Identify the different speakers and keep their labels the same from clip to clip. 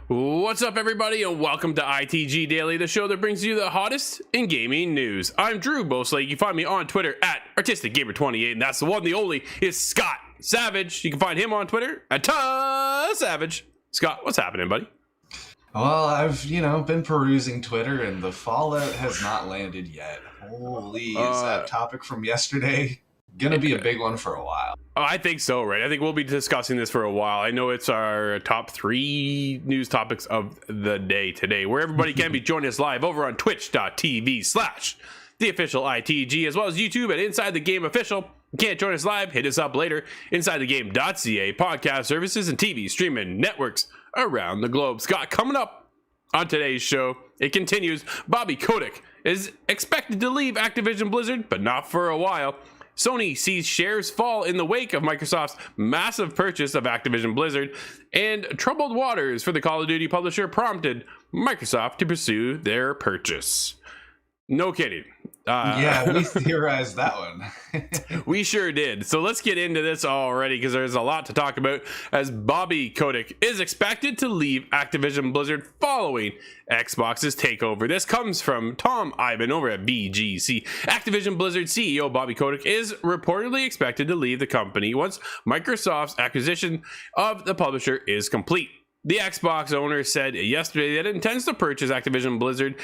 Speaker 1: What's up, everybody, and welcome to ITG Daily, the show that brings you the hottest in gaming news. I'm Drew Bosley. You can find me on Twitter at ArtisticGamer28, and that's the one, the only, is Scott Savage. You can find him on Twitter at Savage. Scott, what's happening, buddy?
Speaker 2: Well, I've, been perusing Twitter, and the fallout has not landed yet. Holy, is that topic from yesterday gonna be a big one for a while?
Speaker 1: Oh, I think so, right? I think we'll be discussing this for a while. I know it's our top 3 news topics of the day today, where everybody can be joining us live over on twitch.tv/the official ITG, as well as YouTube at Inside the Game Official. You can't join us live, hit us up later. InsideTheGame.ca, podcast services, and TV streaming networks around the globe. Scott, coming up on today's show, it continues. Bobby Kotick is expected to leave Activision Blizzard, but not for a while. Sony sees shares fall in the wake of Microsoft's massive purchase of Activision Blizzard, and troubled waters for the Call of Duty publisher prompted Microsoft to pursue their purchase. No kidding.
Speaker 2: Yeah, we theorized that one.
Speaker 1: We sure did. So let's get into this already, because there's a lot to talk about, as Bobby Kotick is expected to leave Activision Blizzard following Xbox's takeover. This comes from Tom Ivan over at BGC. Activision Blizzard CEO Bobby Kotick is reportedly expected to leave the company once Microsoft's acquisition of the publisher is complete. The Xbox owner said yesterday that it intends to purchase Activision Blizzard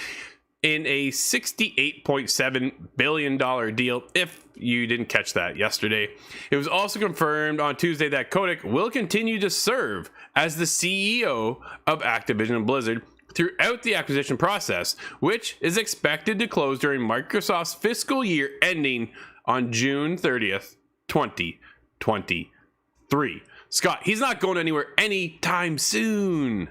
Speaker 1: in a $68.7 billion deal, if you didn't catch that yesterday. It was also confirmed on Tuesday that Kotick will continue to serve as the CEO of Activision Blizzard throughout the acquisition process, which is expected to close during Microsoft's fiscal year ending on June 30th, 2023. Scott, he's not going anywhere anytime soon.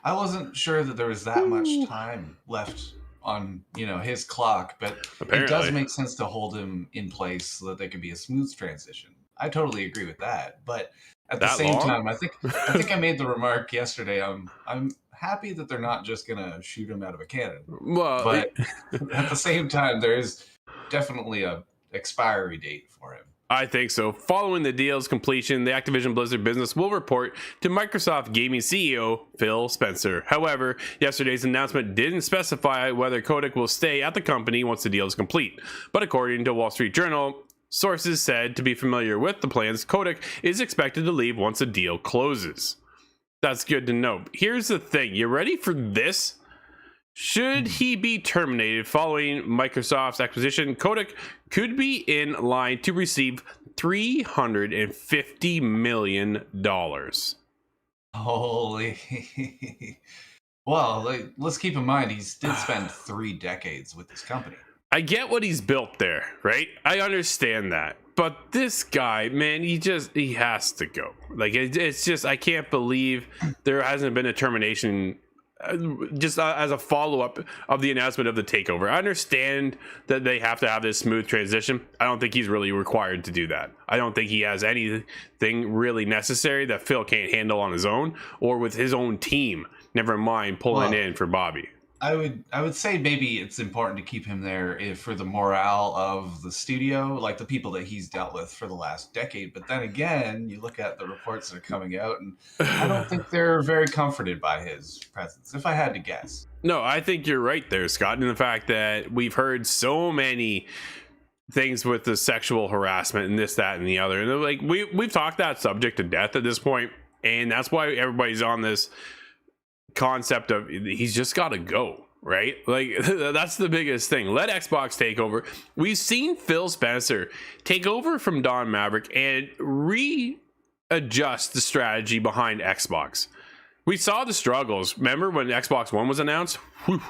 Speaker 2: I wasn't sure that there was that much time left on his clock, but apparently it does make sense to hold him in place so that there could be a smooth transition. I totally agree with that, but at the same time, I think I made the remark yesterday. I'm happy that they're not just gonna shoot him out of a cannon.
Speaker 1: Well,
Speaker 2: but at the same time, there is definitely a expiry date for him.
Speaker 1: I think so. Following the deal's completion, the Activision Blizzard business will report to Microsoft Gaming CEO Phil Spencer. However, yesterday's announcement didn't specify whether Kotick will stay at the company once the deal is complete. But according to Wall Street Journal, sources said to be familiar with the plans, Kotick is expected to leave once the deal closes. That's good to know. Here's the thing. You ready for this? Should he be terminated following Microsoft's acquisition, Kotick could be in line to receive $350 million.
Speaker 2: Holy. Well, let's keep in mind, he did spend 3 decades with this company.
Speaker 1: I get what he's built there, right? I understand that. But this guy, man, he has to go. Like, it's just, I can't believe there hasn't been a termination just as a follow-up of the announcement of the takeover. I understand that they have to have this smooth transition. I don't think he's really required to do that. I don't think he has anything really necessary that Phil can't handle on his own or with his own team. Never mind pulling in for Bobby.
Speaker 2: I would say maybe it's important to keep him there for the morale of the studio, like the people that he's dealt with for the last decade. But then again, you look at the reports that are coming out, and I don't think they're very comforted by his presence, if I had to guess.
Speaker 1: No, I think you're right there, Scott, in the fact that we've heard so many things with the sexual harassment and this, that, and the other. And like we've talked that subject to death at this point, and that's why everybody's on this concept of he's just got to go, right? Like, that's the biggest thing. Let Xbox take over. We've seen Phil Spencer take over from Don Maverick and readjust the strategy behind Xbox. We saw the struggles. Remember when Xbox One was announced? Whew.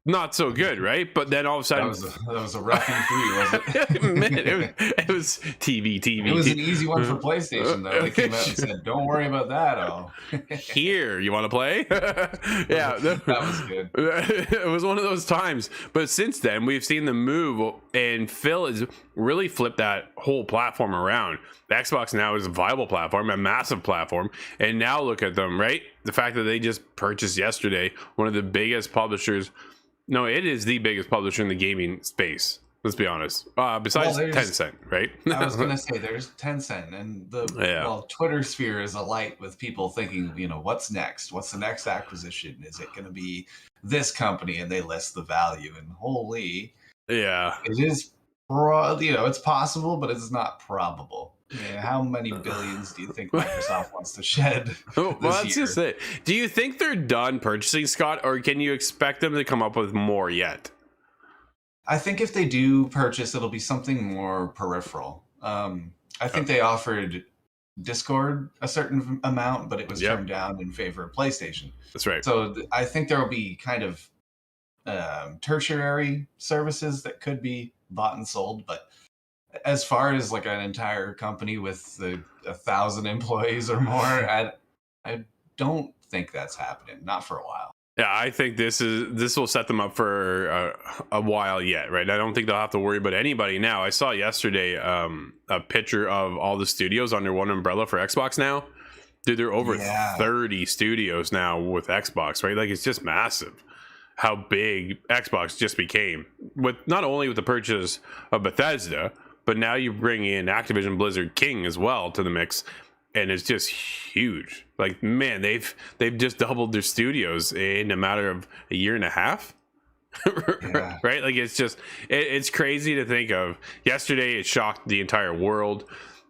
Speaker 1: Not so good, right? But then all of a sudden,
Speaker 2: that was a wrecking 3, wasn't it?
Speaker 1: Man, it was TV.
Speaker 2: It was an easy one for PlayStation, though. They came out and said, "Don't worry about that."
Speaker 1: Here, you want to play? Yeah,
Speaker 2: that was good.
Speaker 1: It was one of those times. But since then, we've seen the move, and Phil has really flipped that whole platform around. The Xbox now is a viable platform, a massive platform, and now look at them, right? The fact that they just purchased yesterday one of the biggest publishers. No, it is the biggest publisher in the gaming space. Let's be honest. Besides Tencent, right?
Speaker 2: I was gonna say there's Tencent, and Twitter sphere is alight with people thinking, what's next? What's the next acquisition? Is it gonna be this company? And they list the value, and holy,
Speaker 1: yeah,
Speaker 2: it is. It's possible, but it's not probable. How many billions do you think Microsoft wants to shed?
Speaker 1: Well, that's just it. Do you think they're done purchasing, Scott, or can you expect them to come up with more yet?
Speaker 2: I think if they do purchase, it'll be something more peripheral. I think they offered Discord a certain amount, but it was turned down in favor of PlayStation.
Speaker 1: That's right.
Speaker 2: So I think there will be kind of tertiary services that could be bought and sold, but as far as like an entire company with 1,000 employees or more, I don't think that's happening. Not for a while.
Speaker 1: Yeah, I think this will set them up for a while yet, right? I don't think they'll have to worry about anybody now. I saw yesterday a picture of all the studios under one umbrella for Xbox now. Dude, they're over 30 studios now with Xbox, right? Like, it's just massive how big Xbox just became, with not only with the purchase of Bethesda, but now you bring in Activision Blizzard King as well to the mix, and it's just huge. Like, man, they've just doubled their studios in a matter of a year and a half. Right? Like, it's crazy to think of. Yesterday it shocked the entire world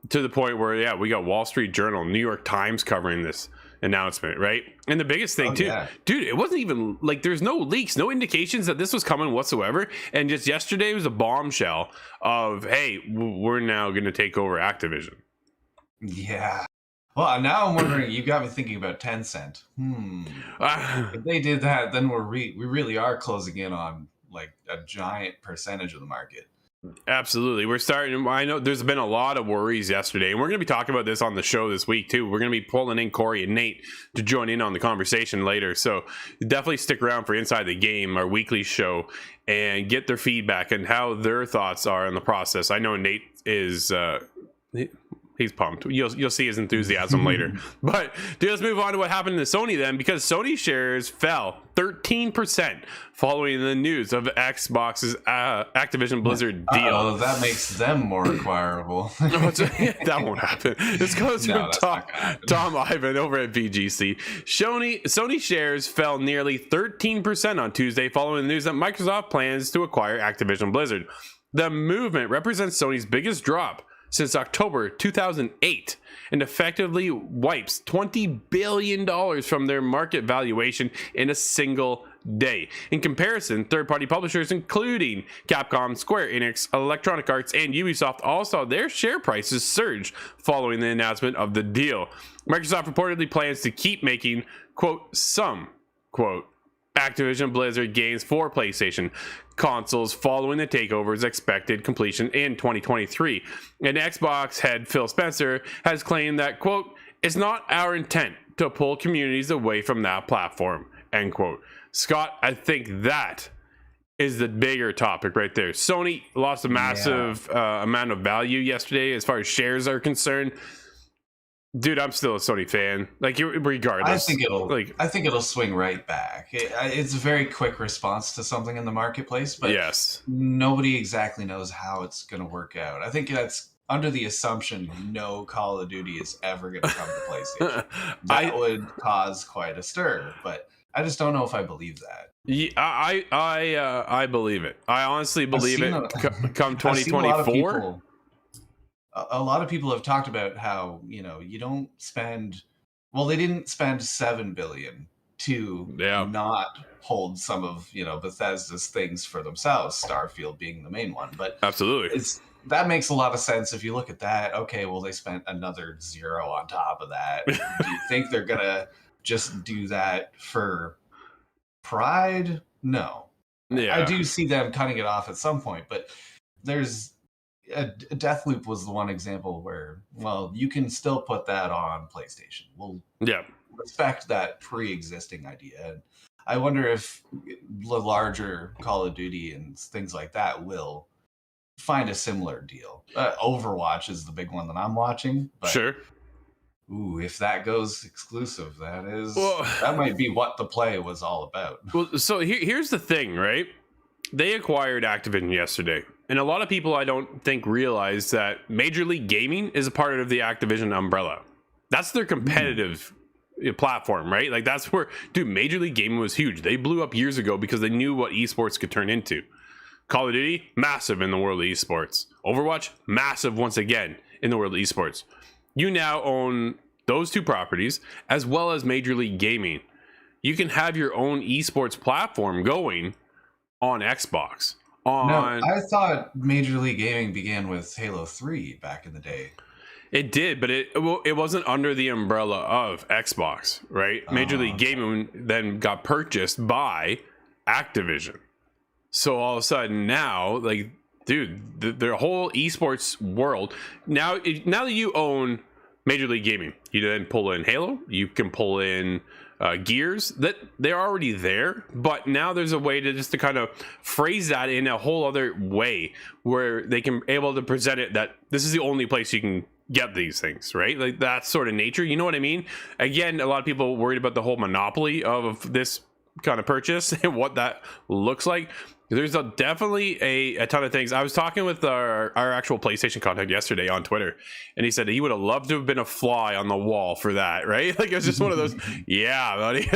Speaker 1: to the point where we got Wall Street Journal, New York Times covering this announcement, right? And the biggest thing dude, it wasn't even like there's no leaks, no indications that this was coming whatsoever, and just yesterday was a bombshell of, hey, we're now going to take over Activision.
Speaker 2: Well, now I'm wondering, you got me thinking about Tencent. If they did that, then we really are closing in on like a giant percentage of the market.
Speaker 1: Absolutely. We're starting. I know there's been a lot of worries yesterday, and we're going to be talking about this on the show this week too. We're going to be pulling in Corey and Nate to join in on the conversation later, so definitely stick around for Inside the Game, our weekly show, and get their feedback and how their thoughts are in the process. I know Nate is he's pumped. You'll see his enthusiasm later. But dude, let's move on to what happened to Sony then, because Sony shares fell 13% following the news of Xbox's Activision Blizzard deal.
Speaker 2: Oh, that makes them more acquirable.
Speaker 1: That won't happen. This goes from Tom Ivan over at VGC. Sony shares fell nearly 13% on Tuesday following the news that Microsoft plans to acquire Activision Blizzard. The movement represents Sony's biggest drop since October 2008 and effectively wipes $20 billion from their market valuation in a single day. In comparison, third-party publishers including Capcom, Square Enix, Electronic Arts, and Ubisoft all saw their share prices surge following the announcement of the deal. Microsoft reportedly plans to keep making, quote, some, quote, Activision Blizzard games for PlayStation consoles following the takeover's expected completion in 2023. And Xbox head Phil Spencer has claimed that, quote, it's not our intent to pull communities away from that platform, end quote. Scott, I think that is the bigger topic right there. Sony lost a massive amount of value yesterday as far as shares are concerned. Dude, I'm still a Sony fan. Like, regardless,
Speaker 2: I think it'll swing right back. It's a very quick response to something in the marketplace, but nobody exactly knows how it's going to work out. I think that's under the assumption no Call of Duty is ever going to come to PlayStation. That would cause quite a stir, but I just don't know if I believe that.
Speaker 1: Yeah, I believe it. I honestly believe it. Come 2024.
Speaker 2: A lot of people have talked about how, you don't spend, they didn't spend $7 billion to not hold some of, Bethesda's things for themselves, Starfield being the main one. But
Speaker 1: absolutely,
Speaker 2: that makes a lot of sense if you look at that. Okay, well, they spent another zero on top of that. Do you think they're going to just do that for pride? No. Yeah. I do see them cutting it off at some point, but there's... Deathloop was the one example where, you can still put that on PlayStation. We'll respect that pre-existing idea. And I wonder if the larger Call of Duty and things like that will find a similar deal. Overwatch is the big one that I'm watching. But,
Speaker 1: sure.
Speaker 2: Ooh, if that goes exclusive, that might be what the play was all about.
Speaker 1: Well, so here's the thing, right? They acquired Activision yesterday. And a lot of people, I don't think, realize that Major League Gaming is a part of the Activision umbrella. That's their competitive platform, right? Like, that's where, dude, Major League Gaming was huge. They blew up years ago because they knew what esports could turn into. Call of Duty, massive in the world of esports. Overwatch, massive once again in the world of esports. You now own those two properties as well as Major League Gaming. You can have your own esports platform going on Xbox.
Speaker 2: No, I thought Major League Gaming began with Halo 3 back in the day.
Speaker 1: It did, but it wasn't under the umbrella of Xbox, right? Major League Gaming then got purchased by Activision. So all of a sudden now, like, dude, the whole esports world, now that you own Major League Gaming, you then pull in Halo, you can pull in Gears, that they're already there, but now there's a way to kind of phrase that in a whole other way where they can able to present it that this is the only place you can get these things, right? Like, that sort of nature, you know what I mean? Again, a lot of people worried about the whole monopoly of this kind of purchase and what that looks like. There's definitely a ton of things. I was talking with our actual PlayStation contact yesterday on Twitter, and he said he would have loved to have been a fly on the wall for that, right? Like, it was just one of those, yeah, buddy,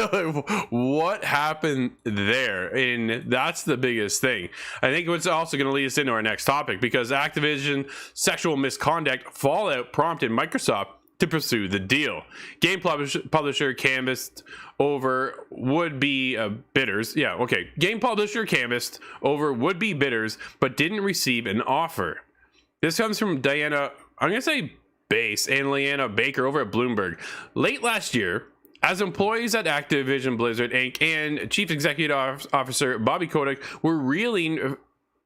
Speaker 1: what happened there? And that's the biggest thing. I think what's also going to lead us into our next topic, because Activision sexual misconduct fallout prompted Microsoft to pursue the deal. Game publisher canvassed over would-be bidders. Yeah, okay. Game publisher canvassed over would-be bidders, but didn't receive an offer. This comes from Diana, I'm going to say Bass, and Leanna Baker over at Bloomberg. Late last year, as employees at Activision Blizzard Inc. and Chief Executive Officer Bobby Kotick were reeling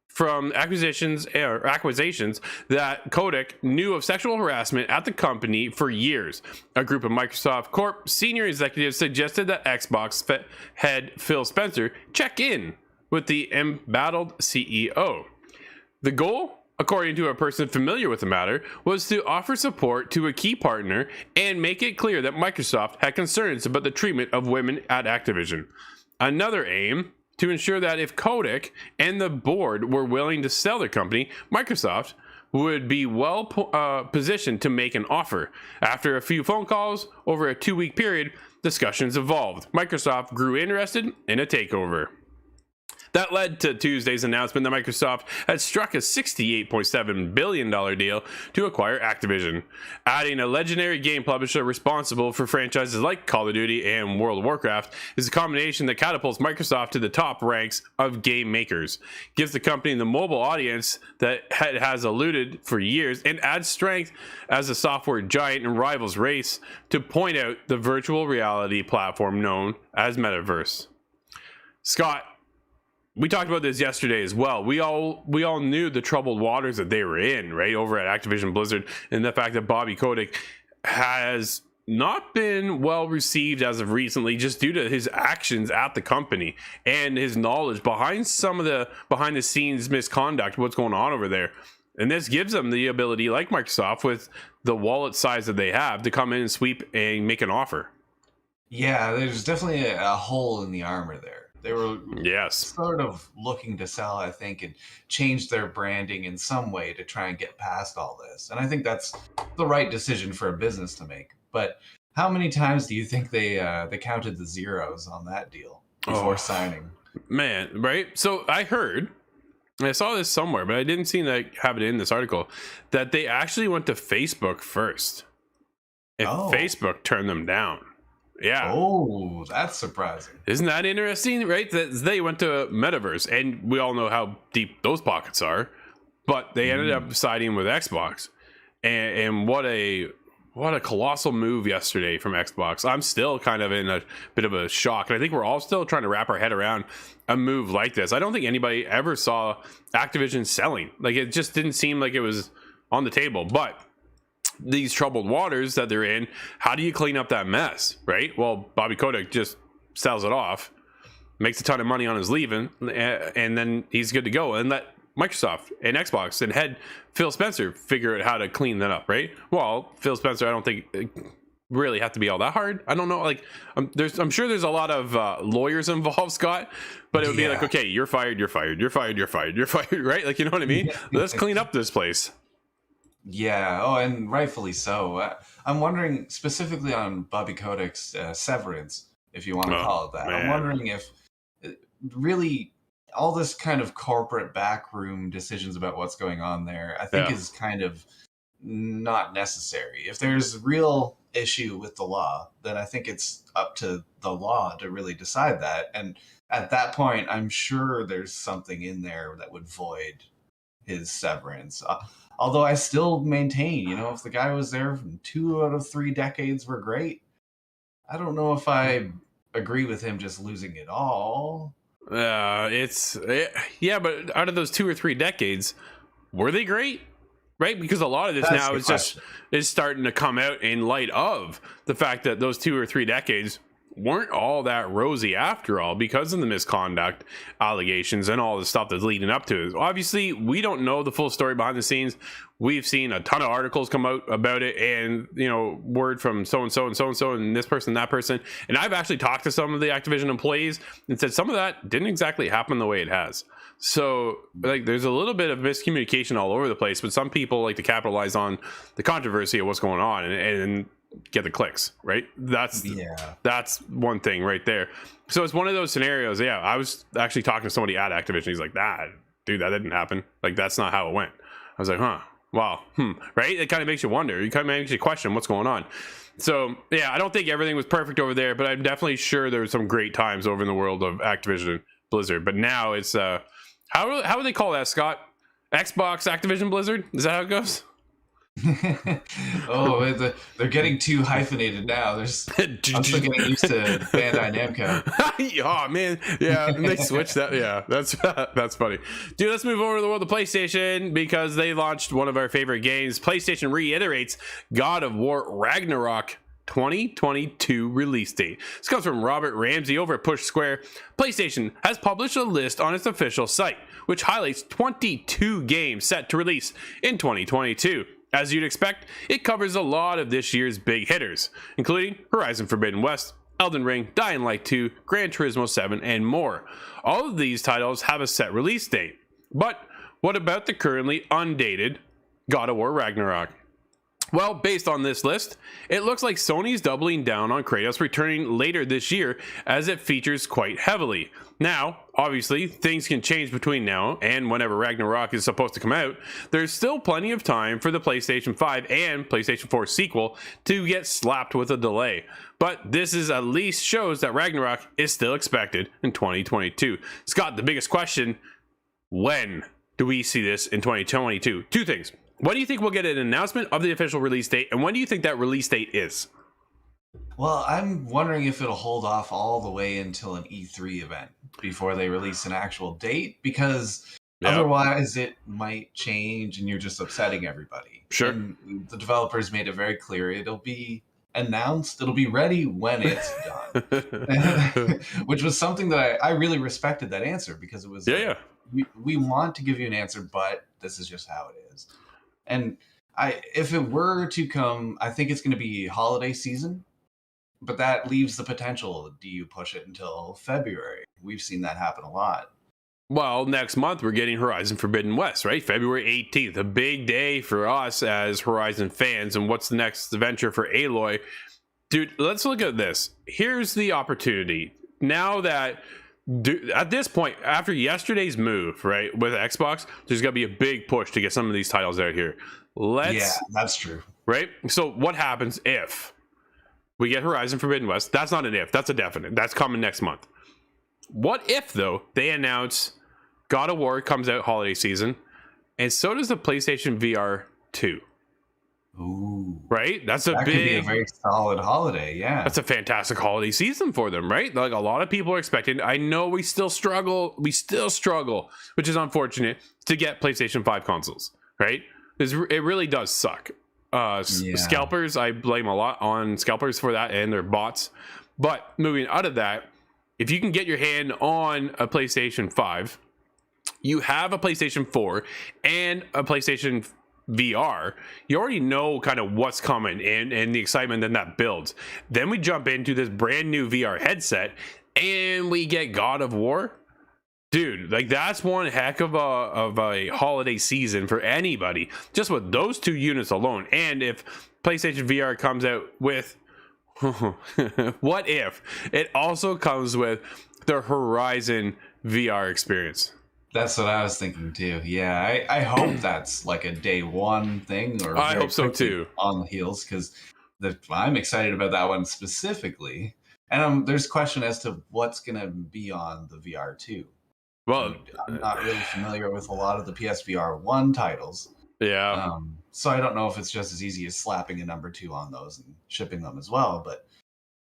Speaker 1: from acquisitions that Kotick knew of sexual harassment at the company for years. A group of Microsoft Corp senior executives suggested that Xbox head Phil Spencer check in with the embattled CEO. The goal, according to a person familiar with the matter, was to offer support to a key partner and make it clear that Microsoft had concerns about the treatment of women at Activision. Another aim, to ensure that if Kotick and the board were willing to sell their company, Microsoft would be well positioned to make an offer. After a few phone calls over a 2-week period, discussions evolved. Microsoft grew interested in a takeover. That led to Tuesday's announcement that Microsoft had struck a $68.7 billion deal to acquire Activision. Adding a legendary game publisher responsible for franchises like Call of Duty and World of Warcraft is a combination that catapults Microsoft to the top ranks of game makers, gives the company the mobile audience that it has eluded for years, and adds strength as a software giant and rivals race to point out the virtual reality platform known as Metaverse. Scott, we talked about this yesterday as well. We all knew the troubled waters that they were in, right, over at Activision Blizzard, and the fact that Bobby Kotick has not been well received as of recently, just due to his actions at the company and his knowledge behind some of the behind the scenes misconduct, what's going on over there. And this gives them the ability, like Microsoft, with the wallet size that they have, to come in and sweep and make an offer.
Speaker 2: Yeah, there's definitely a hole in the armor there. They were sort of looking to sell, I think, and change their branding in some way to try and get past all this. And I think that's the right decision for a business to make. But how many times do you think they counted the zeros on that deal before signing?
Speaker 1: Man, right? So I heard, I saw this somewhere, but I didn't seem to have it in this article, that they actually went to Facebook first. And Facebook turned them down. Yeah.
Speaker 2: Oh, that's surprising.
Speaker 1: Isn't that interesting, right? That they went to Metaverse, and we all know how deep those pockets are, but they ended up siding with Xbox. And what a colossal move yesterday from Xbox. I'm still kind of in a bit of a shock, and I think we're all still trying to wrap our head around a move like this. I don't think anybody ever saw Activision selling. Like, it just didn't seem like it was on the table. But these troubled waters that they're in, how do you clean up that mess, right? Well, Bobby Kotick just sells it off, makes a ton of money on his leaving, and then he's good to go. And let Microsoft and Xbox and head Phil Spencer figure out how to clean that up, right? Well, Phil Spencer, I don't think really have to be all that hard. I don't know. Like, I'm sure there's a lot of lawyers involved, Scott, but it would be like, okay, you're fired, you're fired, you're fired, you're fired, you're fired, right? Like, you know what I mean? Let's clean up this place.
Speaker 2: Yeah. Oh, and rightfully so. I'm wondering specifically on Bobby Kotick's severance, if you want to call it that. Man. I'm wondering if really all this kind of corporate backroom decisions about what's going on there, I think is kind of not necessary. If there's real issue with the law, then I think it's up to the law to really decide that. And at that point, I'm sure there's something in there that would void his severance. Although I still maintain, if the guy was there from 2 out of 3 decades were great, I don't know if I agree with him just losing it all.
Speaker 1: But out of those 2 or 3 decades, were they great? Right, because a lot of this now is starting to come out in light of the fact that those 2 or 3 decades weren't all that rosy after all, because of the misconduct allegations and all the stuff that's leading up to it. Obviously, we don't know the full story behind the scenes. We've seen a ton of articles come out about it, and word from so and so and so and so and this person, that person. And I've actually talked to some of the Activision employees and said some of that didn't exactly happen the way it has. So, like, there's a little bit of miscommunication all over the place, but some people like to capitalize on the controversy of what's going on and get the clicks, right? That's one thing right there. So it's one of those scenarios. Yeah, I was actually talking to somebody at Activision. He's like, dude, that didn't happen. Like, that's not how it went. I was like, wow, right? It kind of makes you wonder. It kind of makes you question what's going on. So, yeah, I don't think everything was perfect over there, but I'm definitely sure there were some great times over in the world of Activision Blizzard. But now it's how would they call that, Scott? Xbox Activision Blizzard? Is that how it goes?
Speaker 2: They're getting too hyphenated now. I'm still getting used to Bandai Namco.
Speaker 1: Oh man, yeah, they switched that. Yeah, that's funny, dude. Let's move over to the world of PlayStation, because they launched one of our favorite games. PlayStation reiterates God of War Ragnarok 2022 release date. This comes from Robert Ramsey over at Push Square. PlayStation has published a list on its official site, which highlights 22 games set to release in 2022. As you'd expect, it covers a lot of this year's big hitters, including Horizon Forbidden West, Elden Ring, Dying Light 2, Gran Turismo 7, and more. All of these titles have a set release date. But what about the currently undated God of War Ragnarok? Well, based on this list, it looks like Sony's doubling down on Kratos returning later this year, as it features quite heavily. Now, obviously, things can change between now and whenever Ragnarok is supposed to come out. There's still plenty of time for the PlayStation 5 and PlayStation 4 sequel to get slapped with a delay. But this is at least shows that Ragnarok is still expected in 2022. Scott, the biggest question, when do we see this in 2022? 2 things. When do you think we'll get an announcement of the official release date, and when do you think that release date is?
Speaker 2: Well, I'm wondering if it'll hold off all the way until an E3 event before they release an actual date, because otherwise it might change and you're just upsetting everybody.
Speaker 1: Sure.
Speaker 2: And the developers made it very clear it'll be announced, it'll be ready when it's done. Which was something that I really respected that answer, because it was we want to give you an answer, but this is just how it is. And if it were to come, I think it's going to be holiday season, but that leaves the potential. Do you push it until February? We've seen that happen a lot.
Speaker 1: Well, next month we're getting Horizon Forbidden West, right? February 18th, a big day for us as Horizon fans. And what's the next adventure for Aloy? Dude, let's look at this. Here's the opportunity. Now that at this point, after yesterday's move, right, with Xbox, there's got to be a big push to get some of these titles out here.
Speaker 2: Yeah, that's true.
Speaker 1: Right? So what happens if we get Horizon Forbidden West? That's not an if. That's a definite. That's coming next month. What if, though, they announce God of War comes out holiday season, and so does the PlayStation VR 2?
Speaker 2: Ooh,
Speaker 1: right? That
Speaker 2: could be a very solid holiday. Yeah,
Speaker 1: that's a fantastic holiday season for them, right? Like, a lot of people are expecting. I know we still struggle, which is unfortunate, to get PlayStation 5 consoles, right? It really does suck. Scalpers, I blame a lot on scalpers for that and their bots. But moving out of that, if you can get your hand on a PlayStation 5, you have a PlayStation 4 and a PlayStation VR, you already know kind of what's coming and the excitement that builds. Then we jump into this brand new VR headset and we get God of War. Dude, like that's one heck of a holiday season for anybody, just with those two units alone. And if PlayStation VR comes out with what if it also comes with the Horizon VR experience?
Speaker 2: That's what I was thinking too. Yeah, I hope that's like a day one thing, or
Speaker 1: I hope so too,
Speaker 2: on the heels, because I'm excited about that one specifically. And there's a question as to what's going to be on the VR 2.
Speaker 1: Well,
Speaker 2: I'm not really familiar with a lot of the PSVR 1 titles.
Speaker 1: Yeah.
Speaker 2: So I don't know if it's just as easy as slapping a number 2 on those and shipping them as well. But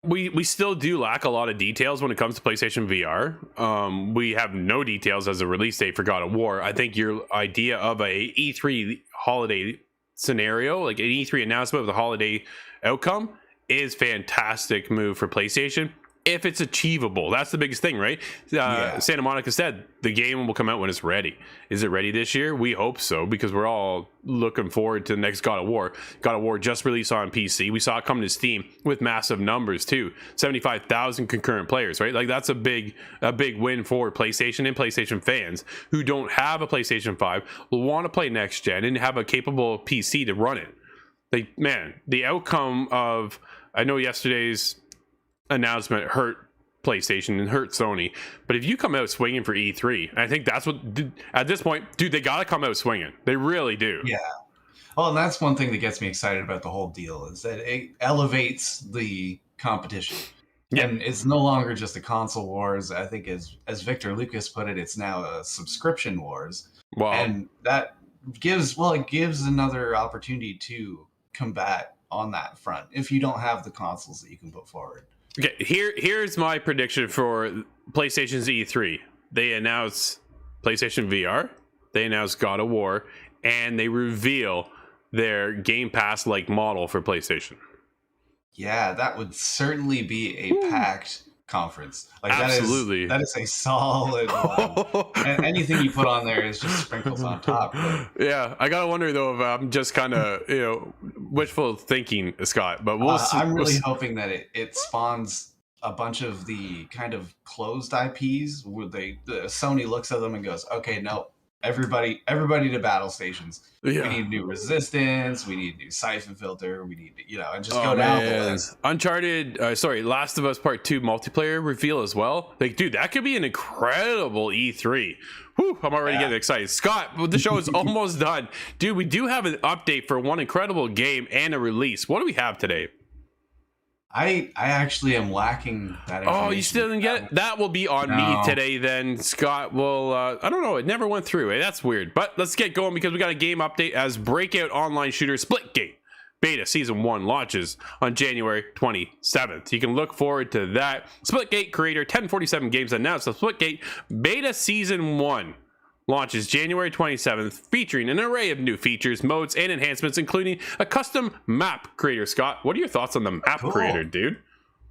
Speaker 1: we still do lack a lot of details when it comes to PlayStation VR. We have no details as a release date for God of War. I think your idea of a E3 holiday scenario, like an E3 announcement with a holiday outcome, is fantastic move for PlayStation. If it's achievable, that's the biggest thing, right? Santa Monica said the game will come out when it's ready. Is it ready this year? We hope so, because we're all looking forward to the next God of War. God of War just released on PC. We saw it come to Steam with massive numbers too, 75,000 concurrent players, right? Like that's a big win for PlayStation and PlayStation fans who don't have a PlayStation 5, will want to play next gen and have a capable PC to run it. Like, man, the outcome of, I know yesterday's announcement hurt PlayStation and hurt Sony, but if you come out swinging for E3, I think that's what at this point, dude, they gotta come out swinging. They really do.
Speaker 2: Yeah. Well, and that's one thing that gets me excited about the whole deal, is that it elevates the competition. Yeah. And it's no longer just a console wars. I think as Victor Lucas put it, it's now a subscription wars. Wow. And that gives another opportunity to combat on that front if you don't have the consoles that you can put forward.
Speaker 1: Okay, here's my prediction for PlayStation's E3. They announce PlayStation VR, they announce God of War, and they reveal their Game Pass-like model for PlayStation.
Speaker 2: Yeah, that would certainly be a packed conference. Like
Speaker 1: absolutely,
Speaker 2: that is a solid one. And anything you put on there is just sprinkles on top. But
Speaker 1: yeah, I gotta wonder though if I'm just kind of wishful thinking, Scott. But
Speaker 2: I'm really hoping that it spawns a bunch of the kind of closed IPs where Sony looks at them and goes, okay, no. Everybody to battle stations. Yeah. We need new Resistance. We need new Siphon Filter. We need and just go down the list.
Speaker 1: Uncharted, Last of Us Part 2 multiplayer reveal as well. Like, dude, that could be an incredible E3. Whew, I'm already getting excited. Scott, the show is almost done. Dude, we do have an update for one incredible game and a release. What do we have today?
Speaker 2: I actually am lacking that information.
Speaker 1: Oh, you still didn't get it? That will be on me today then. Scott will, I don't know, it never went through. That's weird. But let's get going because we got a game update as breakout online shooter Splitgate Beta Season 1 launches on January 27th. You can look forward to that. Splitgate creator 1047 Games announced the Splitgate Beta Season 1 launches January 27th, featuring an array of new features, modes, and enhancements, including a custom map creator. Scott, what are your thoughts on the map creator, dude?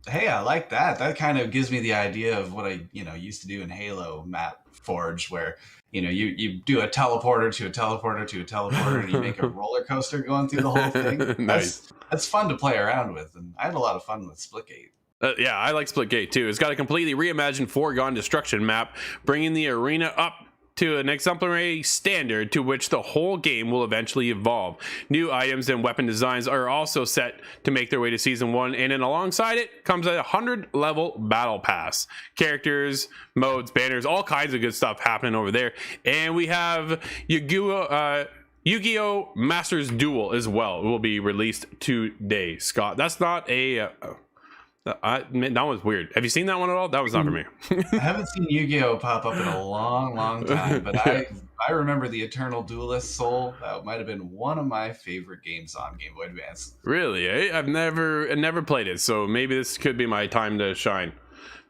Speaker 2: Hey, I like that. That kind of gives me the idea of what I, used to do in Halo Map Forge, where, you do a teleporter to a teleporter to a teleporter, and you make a roller coaster going through the whole thing.
Speaker 1: Nice.
Speaker 2: That's fun to play around with, and I had a lot of fun with Splitgate.
Speaker 1: Yeah, I like Splitgate too. It's got a completely reimagined foregone destruction map, bringing the arena up to an exemplary standard to which the whole game will eventually evolve. New items and weapon designs are also set to make their way to Season 1, and then alongside it comes a 100-level battle pass. Characters, modes, banners, all kinds of good stuff happening over there. And we have Yu-Gi-Oh! Masters Duel as well. It will be released today, Scott. That's not a... that was weird. Have you seen that one at all? That was not for me.
Speaker 2: I haven't seen Yu-Gi-Oh! Pop up in a long, long time, but I remember the Eternal Duelist Soul. That might have been one of my favorite games on Game Boy Advance.
Speaker 1: Really? I've never played it, so maybe this could be my time to shine.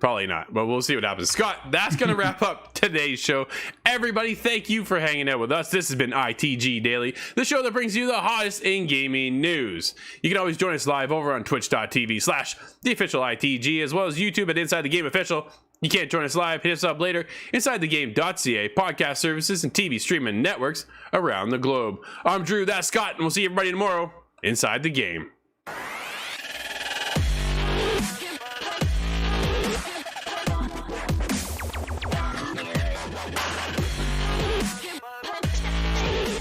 Speaker 1: Probably not, but we'll see what happens. Scott, that's going to wrap up today's show. Everybody, thank you for hanging out with us. This has been ITG Daily, the show that brings you the hottest in gaming news. You can always join us live over on twitch.tv/theofficialITG, as well as YouTube at Inside the Game Official. You can't join us live? Hit us up later. InsideTheGame.ca, podcast services, and TV streaming networks around the globe. I'm Drew, that's Scott, and we'll see everybody tomorrow inside the game.